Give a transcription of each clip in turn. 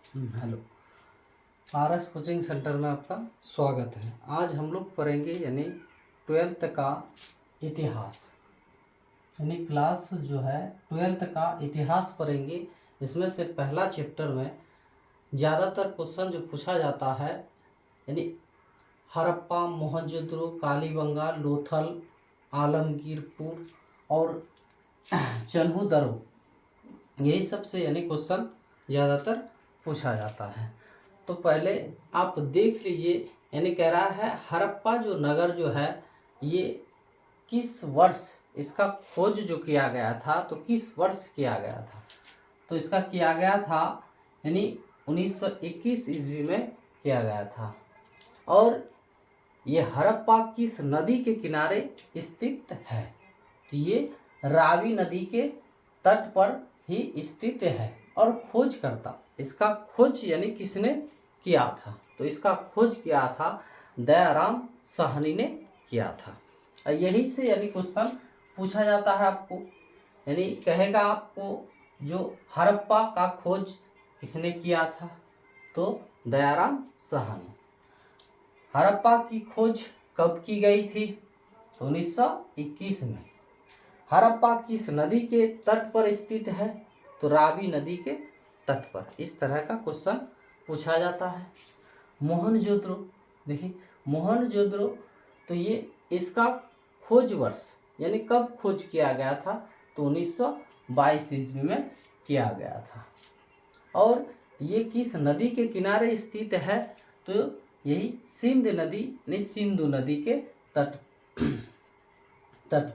Hello. RS coaching centre में आपका स्वागत है। आज हम लोग पढ़ेंगे यानी 12th का इतिहास, यानी क्लास जो है 12th का इतिहास पढ़ेंगे। इसमें से पहला चैप्टर में ज़्यादातर क्वेश्चन जो पूछा जाता है यानी हड़प्पा, मोहनजोदड़ो, कालीबंगा, लोथल, आलमगीरपुर और चन्हूदरो, यही सबसे यानी क्वेश्चन ज़्यादातर पूछा जाता है। तो पहले आप देख लीजिए, यानी कह रहा है हड़प्पा जो नगर जो है ये किस वर्ष इसका खोज जो किया गया था, तो किस वर्ष किया गया था? तो इसका किया गया था यानी 1921 ईस्वी में किया गया था। और ये हड़प्पा किस नदी के किनारे स्थित है? तो ये रावी नदी के तट पर ही स्थित है। और खोजकर्ता, इसका खोज यानी किसने किया था? तो इसका खोज किया था दयाराम साहनी ने किया था। और यही से यानी क्वेश्चन पूछा जाता है आपको, यानी कहेगा आपको जो हड़प्पा का खोज किसने किया था? तो दयाराम साहनी। हड़प्पा की खोज कब की गई थी? 1921 में। हड़प्पा किस नदी के तट पर स्थित है? तो रावी नदी के तट पर। इस तरह का क्वेश्चन पूछा जाता है। मोहनजोदड़ो, देखिए मोहनजोदड़ो, तो ये इसका खोज वर्ष यानी कब खोज किया गया था? तो 1922 ईस्वी में किया गया था। और ये किस नदी के किनारे स्थित है? तो यही सिंध नदी यानी सिंधु नदी के तट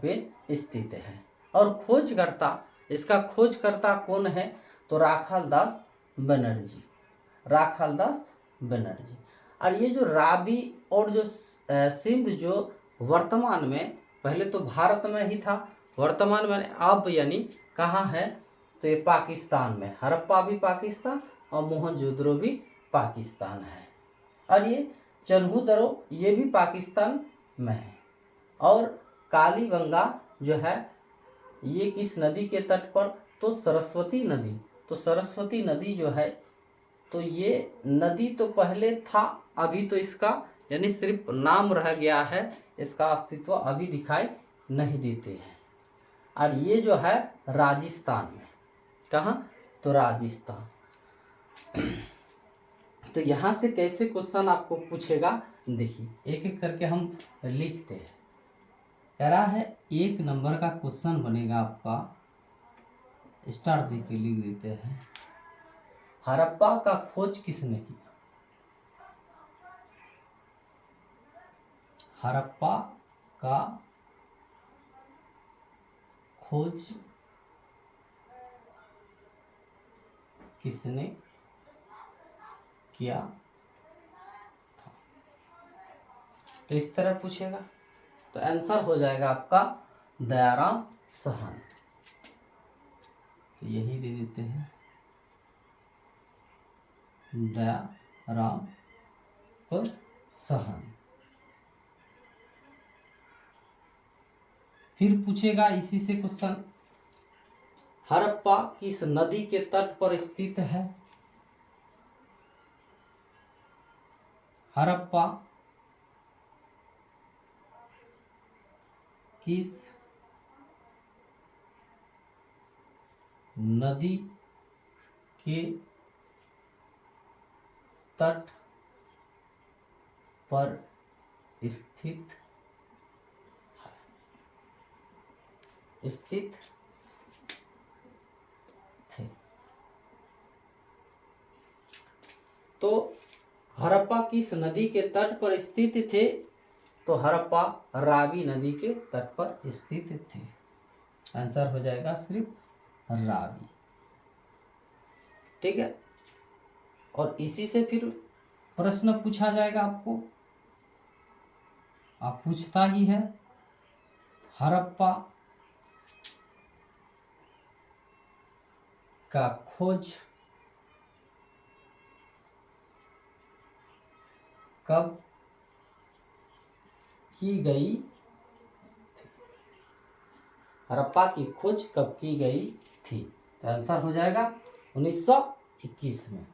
पे स्थित है। और खोजकर्ता, इसका खोजकर्ता कौन है? तो राखालदास बनर्जी, राखालदास बनर्जी। और ये जो रावी और जो सिंध जो वर्तमान में, पहले तो भारत में ही था, वर्तमान में अब यानी कहाँ है? तो ये पाकिस्तान में। हड़प्पा भी पाकिस्तान और मोहनजोदड़ो भी पाकिस्तान है। और ये चन्हूदरो ये भी पाकिस्तान में है। और कालीबंगा जो है ये किस नदी के तट पर? तो सरस्वती नदी। तो सरस्वती नदी जो है, तो ये नदी तो पहले था, अभी तो इसका यानी सिर्फ नाम रह गया है, इसका अस्तित्व अभी दिखाई नहीं देते हैं। और ये जो है राजस्थान में। कहाँ? तो राजस्थान। तो यहाँ से कैसे क्वेश्चन आपको पूछेगा, देखिए एक एक करके हम लिखते हैं। कह रहा है 1 नंबर का क्वेश्चन बनेगा आपका, स्टार दे के लिख देते हैं। हड़प्पा का खोज किसने किया? हड़प्पा का खोज किसने किया था? तो इस तरह पूछेगा, तो आंसर हो जाएगा आपका दयाराम साहनी। तो यही दे देते हैं, दयाराम और साहनी। फिर पूछेगा इसी से क्वेश्चन, हड़प्पा किस नदी के तट पर स्थित है? हड़प्पा किस नदी के तट पर स्थित थे? तो हड़प्पा किस नदी के तट पर स्थित थे? तो हड़प्पा रावी नदी के तट पर स्थित थे। आंसर हो जाएगा सिर्फ रावी। ठीक है। और इसी से फिर प्रश्न पूछा जाएगा आपको, आप पूछता ही है, हड़प्पा का खोज कब की गई थी? हड़प्पा की खोज कब की गई थी? तो आंसर हो जाएगा 1921 में।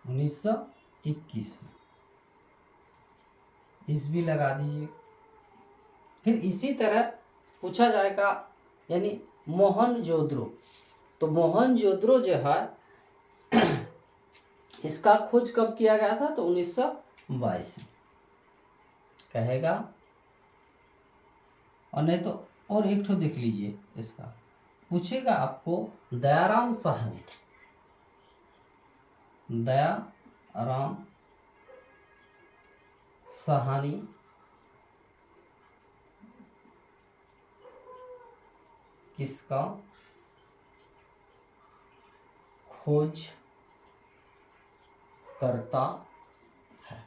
1921 में, ईस्वी लगा दीजिए। फिर इसी तरह पूछा जाएगा यानी मोहनजोदड़ो, तो मोहनजोदड़ो जो है इसका खोज कब किया गया था, तो 1922 में कहेगा। और नहीं तो और एक ठो देख लीजिए, इसका पूछेगा आपको दयाराम साहनी, दयाराम साहनी किसका खोज करता है,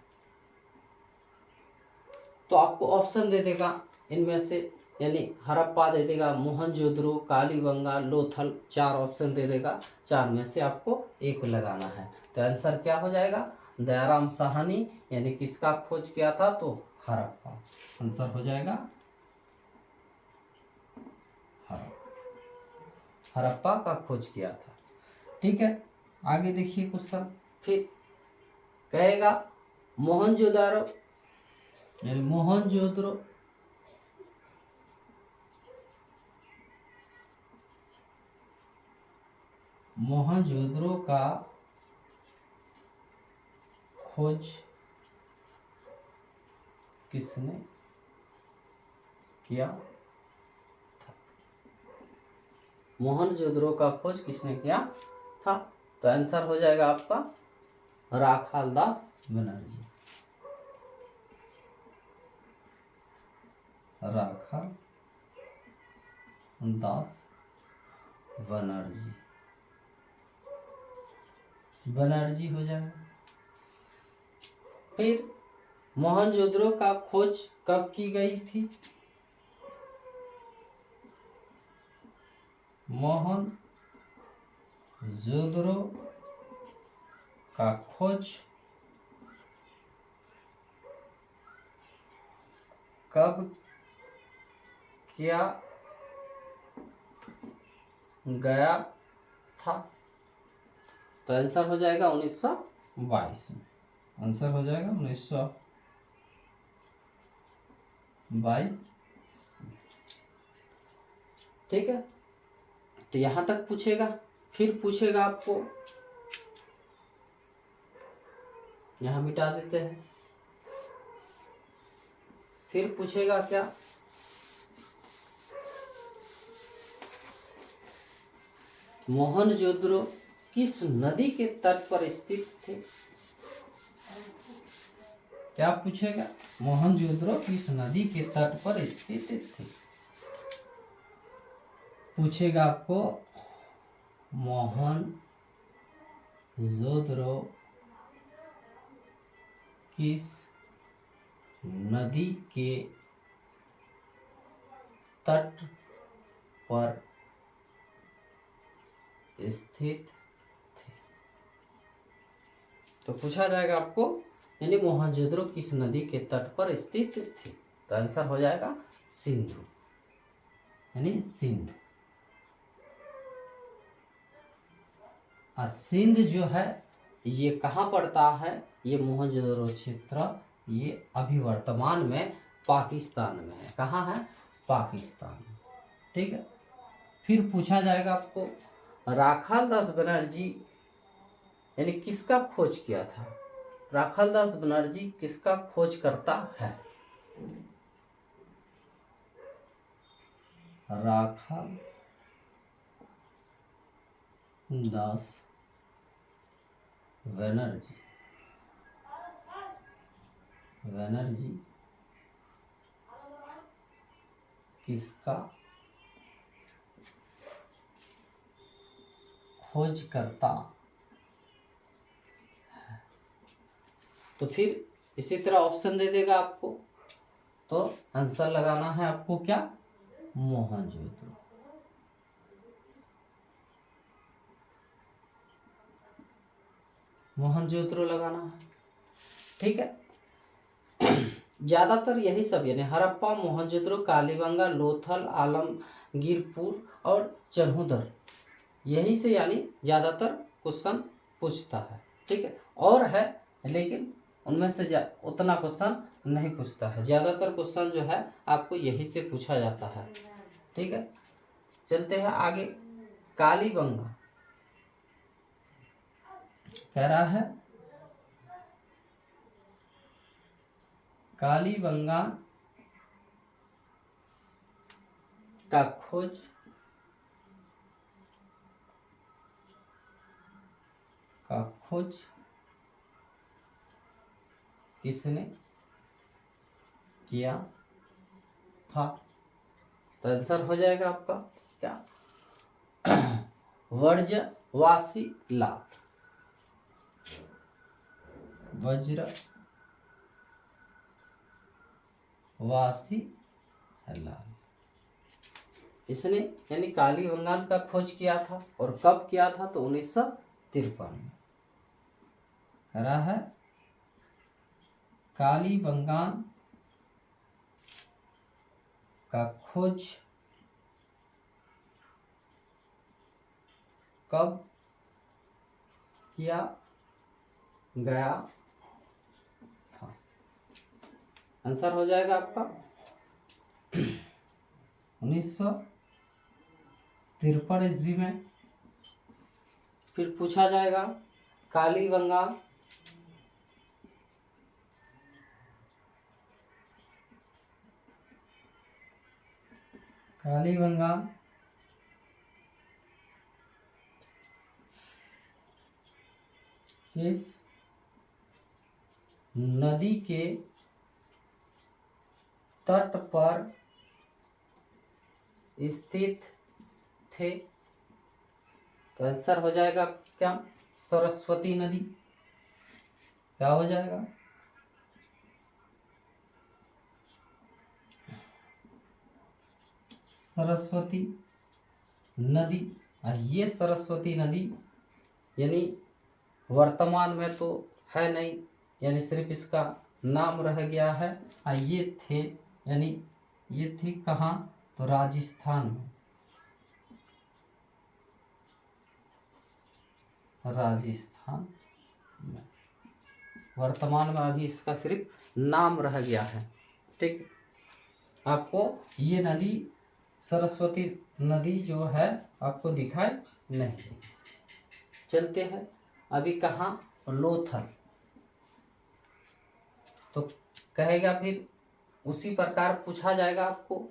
तो आपको ऑप्शन दे देगा इनमें से, यानी हड़प्पा दे देगा, मोहनजोदड़ो, कालीबंगा, लोथल, 4 ऑप्शन दे देगा, 4 में से आपको एक लगाना है। तो आंसर क्या हो जाएगा, दयाराम साहनी यानी किसका खोज किया था, तो हड़प्पा। आंसर हो जाएगा हड़प्पा का खोज किया था। ठीक है, आगे देखिए क्वेश्चन। फिर कहेगा मोहनजोदड़ो यानी मोहनजोदड़ो का खोज किसने किया था, मोहनजोदड़ो का खोज किसने किया था, तो आंसर हो जाएगा आपका राखालदास बनर्जी, राखालदास बनर्जी हो जाएगा। फिर मोहनजोदड़ो का खोज कब की गई थी, मोहनजोदड़ो का खोज कब किया गया था, तो आंसर हो जाएगा 1922 में। आंसर हो जाएगा 1922। ठीक है, तो यहां तक पूछेगा। फिर पूछेगा आपको, यहां मिटा देते हैं। फिर पूछेगा क्या, मोहनजोदड़ो किस नदी के तट पर स्थित थे, क्या पूछेगा, मोहनजोदड़ो किस नदी के तट पर स्थित थे। पूछेगा आपको मोहनजोदड़ो किस नदी के तट पर स्थित थे, तो पूछा जाएगा आपको यानी मोहनजोदड़ो किस नदी के तट पर स्थित थे, तो आंसर हो जाएगा सिंधु यानी सिंध। सिंध जो है ये कहाँ पड़ता है, ये मोहनजोदड़ो क्षेत्र ये अभी वर्तमान में पाकिस्तान में है। कहाँ है, पाकिस्तान में। ठीक है, फिर पूछा जाएगा आपको राखालदास बनर्जी यानी किसका खोज किया था, राखालदास बनर्जी किसका खोज करता है, राखालदास बनर्जी किसका खोज करता है, तो फिर इसी तरह ऑप्शन दे देगा आपको, तो आंसर लगाना है आपको क्या, मोहनजोदड़ो। मोहनजोदड़ो लगाना है। ठीक है, ज्यादातर यही सब यानी हड़प्पा, मोहनजोदड़ो, कालीबंगा, लोथल, आलमगीरपुर और चरहुदर, यही से यानी ज्यादातर क्वेश्चन पूछता है। ठीक है, और है लेकिन उनमें से उतना क्वेश्चन नहीं पूछता है, ज़्यादातर क्वेश्चन जो है आपको यही से पूछा जाता है। ठीक है, चलते हैं आगे। कालीबंगा कह रहा है कालीबंगा का खोज किसने किया था? तो आंसर हो जाएगा आपका क्या? व्रजवासी लाल। व्रजवासी लाल इसने यानी कालीबंगा का खोज किया था, और कब किया था? तो 1953 में। रहा है कालीबंगा का खोज कब किया गया था? आंसर हो जाएगा आपका 1953 ईस्वी में। फिर पूछा जाएगा कालीबंगा किस नदी के तट पर स्थित थे? तो आंसर हो जाएगा क्या? सरस्वती नदी। क्या हो जाएगा? सरस्वती नदी। ये सरस्वती नदी यानी वर्तमान में तो है नहीं, यानी सिर्फ इसका नाम रह गया है। ये थे यानी ये थी कहाँ? तो राजस्थान में। राजस्थान में वर्तमान में अभी इसका सिर्फ नाम रह गया है। ठीक, आपको ये नदी सरस्वती नदी जो है आपको दिखाई नहीं। चलते हैं अभी कहाँ? लोथल। तो कहेगा फिर उसी प्रकार पूछा जाएगा आपको।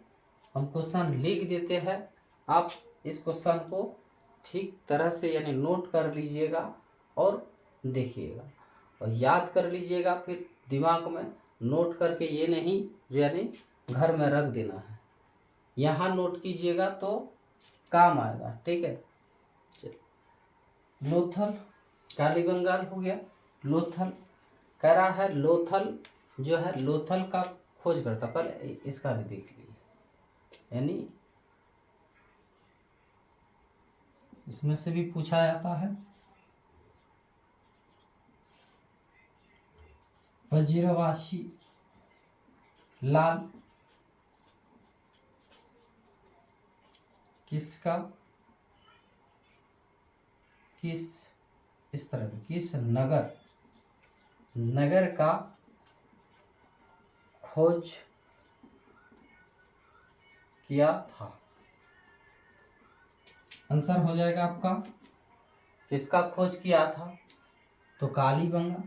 हम क्वेश्चन लिख देते हैं, आप इस क्वेश्चन को ठीक तरह से यानी नोट कर लीजिएगा और देखिएगा और याद कर लीजिएगा। फिर दिमाग में नोट करके ये नहीं जो यानी घर में रख देना है, यहाँ नोट कीजिएगा तो काम आएगा। ठीक है, लोथल कालीबंगाल हो गया। लोथल कह रहा है लोथल जो है लोथल का खोज करता, पहले इसका भी देख लीजिए, यानी इसमें से भी पूछा जाता है। व्रजवासी लाल किसका किस नगर का खोज किया था? आंसर हो जाएगा आपका किसका खोज किया था? तो कालीबंगा।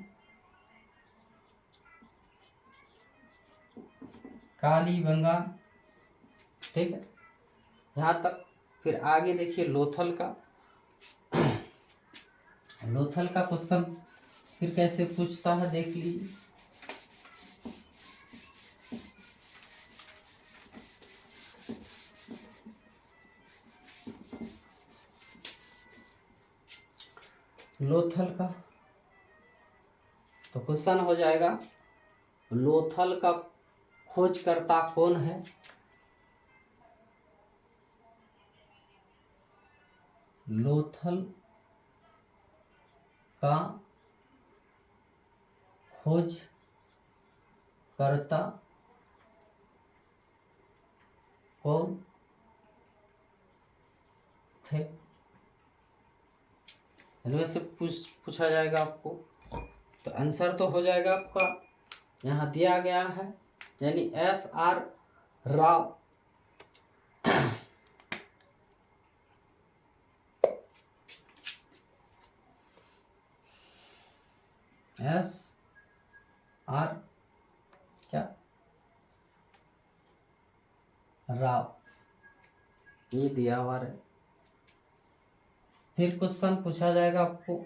ठीक है, यहाँ तक। फिर आगे देखिए लोथल का क्वेश्चन फिर कैसे पूछता है देख लीजिए। लोथल का तो क्वेश्चन हो जाएगा लोथल का खोजकर्ता कौन है? लोथल का खोजकर्ता कौन थे? इनमें से पूछा जाएगा आपको। तो आंसर तो हो जाएगा आपका यहाँ दिया गया है, यानी SR राव। SR क्या राव, ये दिया हुआ है। फिर क्वेश्चन पूछा जाएगा आपको,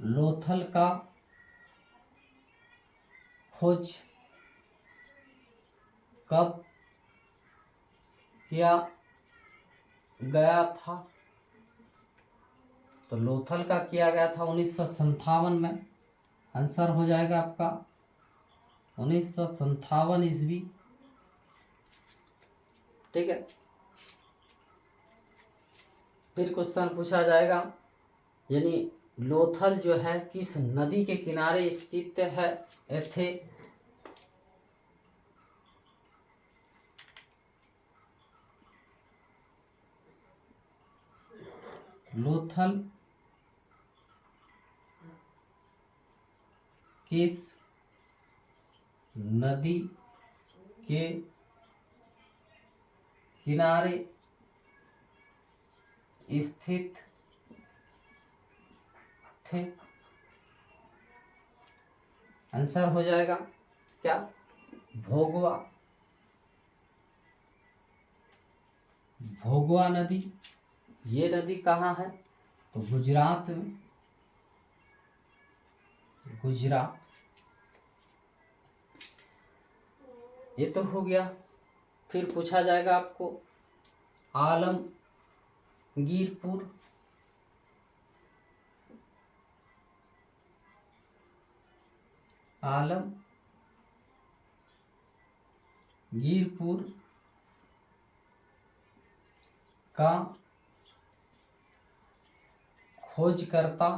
लोथल का खोज कब किया गया था? तो लोथल का किया गया था 1957 में। आंसर हो जाएगा आपका 1957 ईस्वी। ठीक है। फिर क्वेश्चन पूछा जाएगा, यानी लोथल जो है किस नदी के किनारे स्थित है? एथे लोथल किस नदी के किनारे स्थित थे? आंसर हो जाएगा क्या? भोगवा। भोगवा नदी, ये नदी कहाँ है? तो गुजरात में, गुजरात। ये तो हो गया। फिर पूछा जाएगा आपको, आलमगीरपुर आलमगीरपुर का खोजकर्ता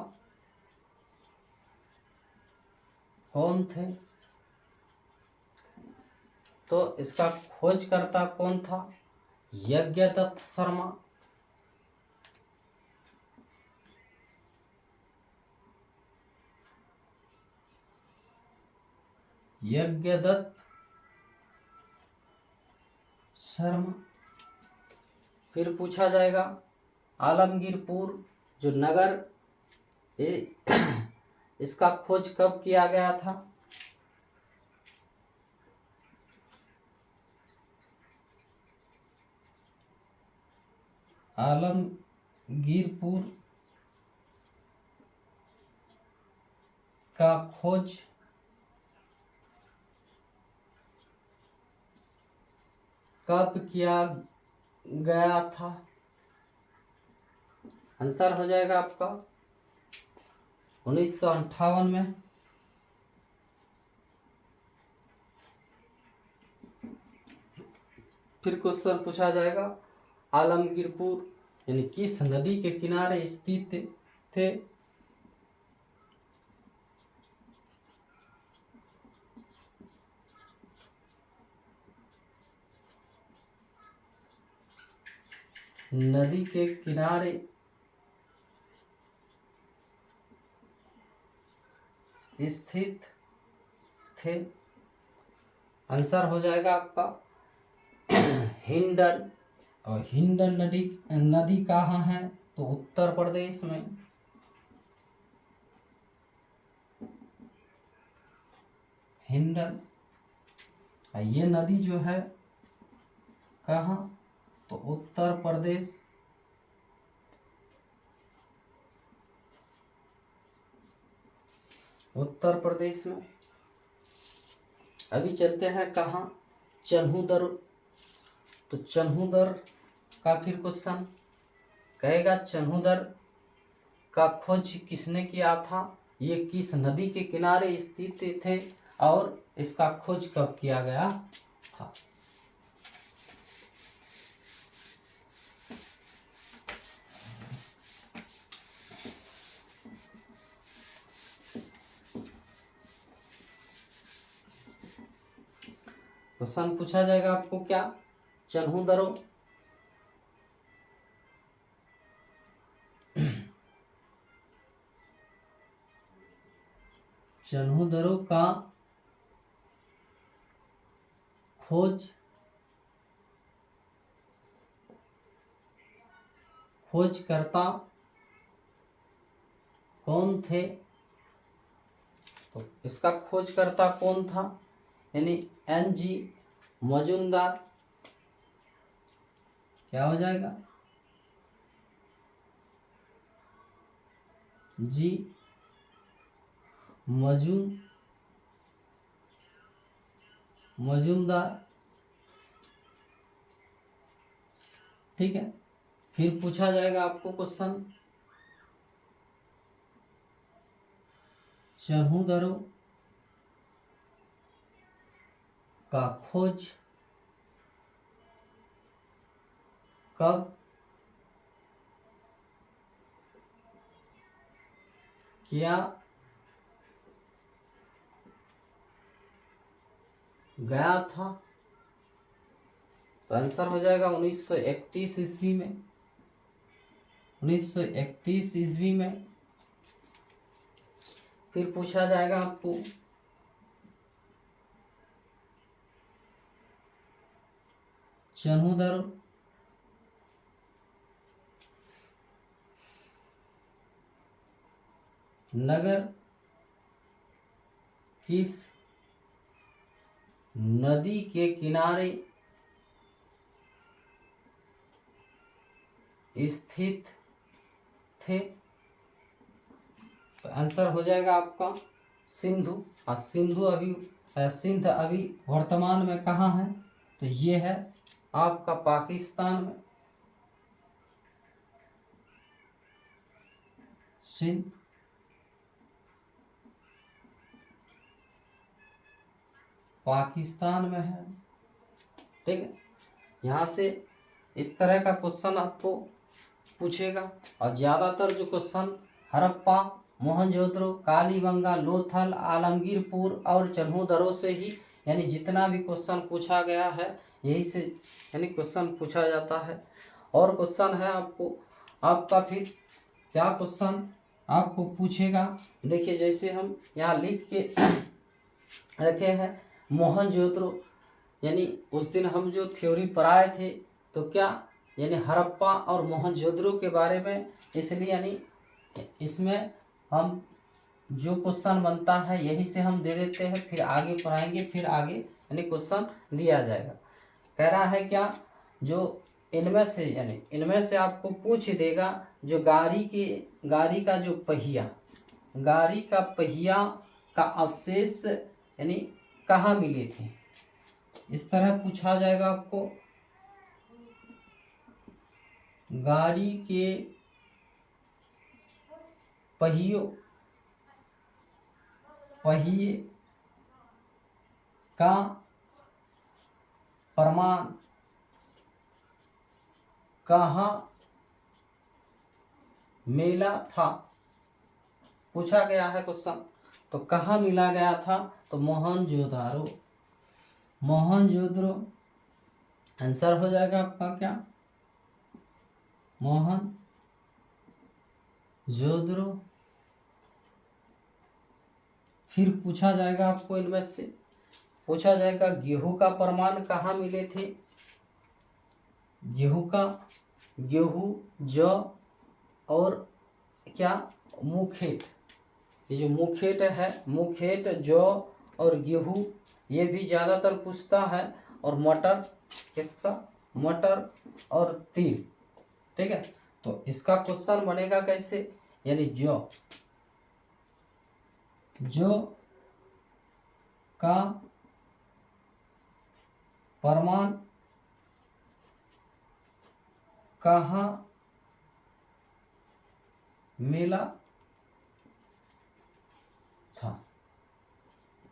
कौन थे? तो इसका खोजकर्ता कौन था? यज्ञदत्त शर्मा। यज्ञदत्त शर्मा। फिर पूछा जाएगा, आलमगीरपुर जो नगर इसका खोज कब किया गया था? आलमगीरपुर का खोज कब किया गया था? आंसर हो जाएगा आपका 1958 में। फिर क्वेश्चन पूछा जाएगा, आलमगीरपुर यानी किस नदी के किनारे स्थित थे? नदी के किनारे स्थित थे। आंसर हो जाएगा आपका हिंडन। और हिंडन नदी कहाँ है? तो उत्तर प्रदेश में। हिंडन, ये नदी जो है कहाँ? तो उत्तर प्रदेश। उत्तर प्रदेश में। अभी चलते हैं कहाँ? चन्हूदर। तो चन्हूदर का फिर क्वेश्चन कहेगा, चन्हूदर का खोज किसने किया था? ये किस नदी के किनारे स्थित थे और इसका खोज कब किया गया था? क्वेश्चन पूछा जाएगा आपको क्या? चन्हूदरो चन्हु का खोजकर्ता कौन थे? तो इसका खोजकर्ता कौन था? यानी NG मजूमदार। क्या हो जाएगा? जी मजूमदार। ठीक है। फिर पूछा जाएगा आपको क्वेश्चन, चन्हु का खोज कब किया गया था? तो आंसर हो जाएगा 1931 ईस्वी में। 1931 ईस्वी में। फिर पूछा जाएगा आपको, चन्हु नगर किस नदी के किनारे स्थित थे? तो आंसर हो जाएगा आपका सिंधु। और सिंध अभी वर्तमान में कहाँ है? तो ये है आपका पाकिस्तान में। सिंध पाकिस्तान में है। ठीक है। यहाँ से इस तरह का क्वेश्चन आपको पूछेगा। और ज़्यादातर जो क्वेश्चन हड़प्पा, मोहनजोदड़ो, कालीबंगा, लोथल, आलमगीरपुर और चन्हु से ही, यानी जितना भी क्वेश्चन पूछा गया है यही से यानी क्वेश्चन पूछा जाता है। और क्वेश्चन है आपका फिर क्या क्वेश्चन आपको पूछेगा? देखिए, जैसे हम यहाँ लिख के रखे हैं मोहनजोदड़ो, यानी उस दिन हम जो थ्योरी पढ़ाए थे तो क्या, यानी हड़प्पा और मोहनजोदड़ो के बारे में, इसलिए यानी इसमें हम जो क्वेश्चन बनता है यही से हम दे देते हैं, फिर आगे पढ़ाएंगे, फिर आगे यानी क्वेश्चन दिया जाएगा। कह रहा है क्या, जो इनमें से आपको पूछ देगा, जो गाड़ी का जो पहिया, गाड़ी का पहिया का अवशेष यानी कहाँ मिले थे? इस तरह पूछा जाएगा आपको, गाड़ी के पहिए का प्रमाण कहाँ मिला था? पूछा गया है क्वेश्चन। तो कहाँ मिला गया था? तो मोहनजोदड़ो आंसर हो जाएगा आपका क्या, मोहनजोदड़ो। फिर पूछा जाएगा आपको, इनमें से पूछा जाएगा गेहूं का प्रमाण कहाँ मिले थे? गेहूं, जौ और क्या, मुखेट। ये जो मुखेट है, मुखेट, जौ और गेहूं, ये भी ज़्यादातर पूछता है। और मटर, किसका, मटर और तिल। ठीक है। तो इसका क्वेश्चन बनेगा कैसे, यानी जौ का प्रमाण कहाँ मिला था?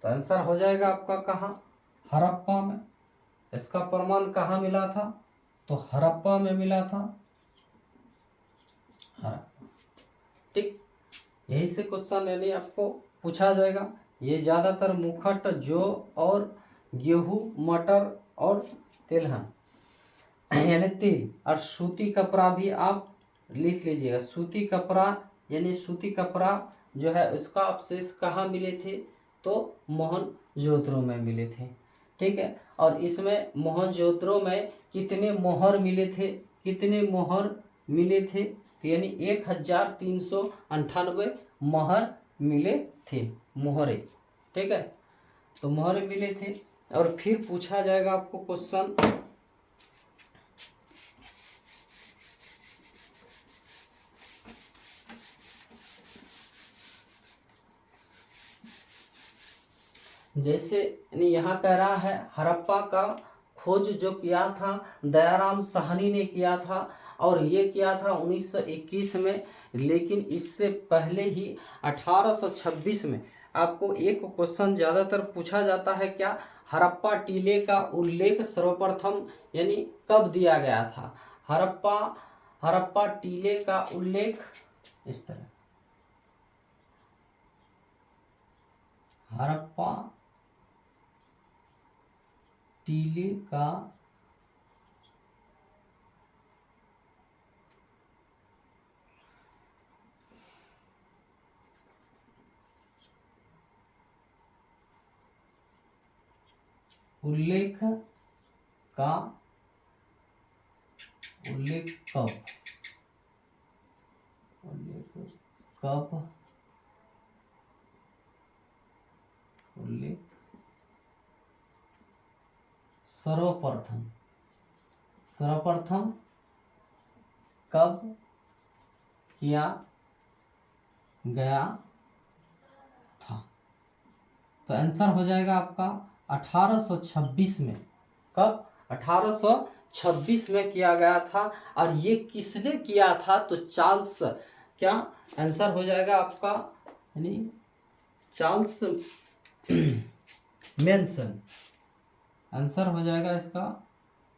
तो आंसर हो जाएगा आपका कहाँ, हड़प्पा में। इसका प्रमाण कहाँ मिला था? तो हड़प्पा में मिला था, हड़प्पा। ठीक। यही से क्वेश्चन यानी आपको पूछा जाएगा। ये ज़्यादातर मुखट, जौ और गेहूं, मटर और तिलहन यानी तिल। और सूती कपड़ा भी आप लिख लीजिएगा। सूती कपड़ा यानी सूती कपड़ा जो है उसका अवशेष कहाँ मिले थे, तो मोहनजोदड़ो में मिले थे। ठीक है, और इसमें मोहनजोदड़ो में कितने मोहर मिले थे, कितने मोहर मिले थे, यानी 1398 मोहर मिले थे, मोहरे। ठीक है, तो मोहरे मिले थे। और फिर पूछा जाएगा आपको क्वेश्चन, जैसे यहाँ कह रहा है हड़प्पा का खोज जो किया था दयाराम साहनी ने किया था, और ये किया था 1921 में। लेकिन इससे पहले ही 1826 में आपको एक क्वेश्चन ज़्यादातर पूछा जाता है, क्या हड़प्पा टीले का उल्लेख सर्वप्रथम यानी कब दिया गया था। हड़प्पा टीले का उल्लेख इस तरह, हड़प्पा टीले का उल्लेख कब, उल्लेख सर्वप्रथम कब किया गया था। तो आंसर हो जाएगा आपका 1826 में। कब, 1826 में किया गया था। और ये किसने किया था, तो चार्ल्स, क्या आंसर हो जाएगा आपका, यानी चार्ल्स मेंसन आंसर हो जाएगा इसका।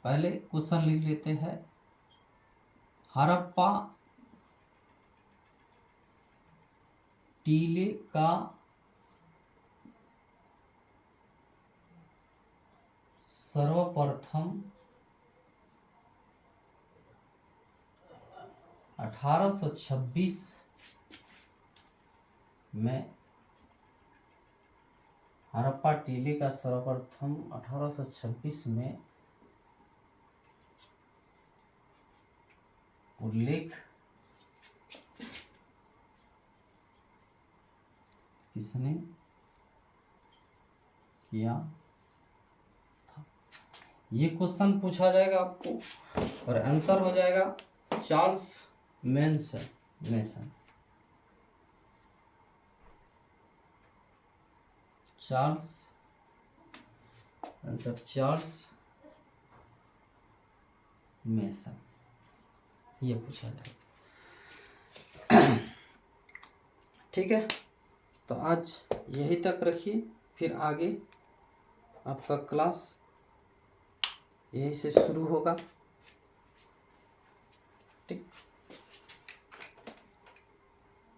पहले क्वेश्चन लिख लेते हैं, हड़प्पा टीले का सर्वप्रथम 1826 में, हड़प्पा टीले का सर्वप्रथम 1826 में उल्लेख किसने किया था। ये क्वेश्चन पूछा जाएगा आपको, और आंसर हो जाएगा चार्ल्स मेसन। चार्ल्स मेसन, ये पूछा जाएगा। ठीक है, तो आज यही तक रखिए, फिर आगे आपका क्लास यहीं से शुरू होगा। ठीक।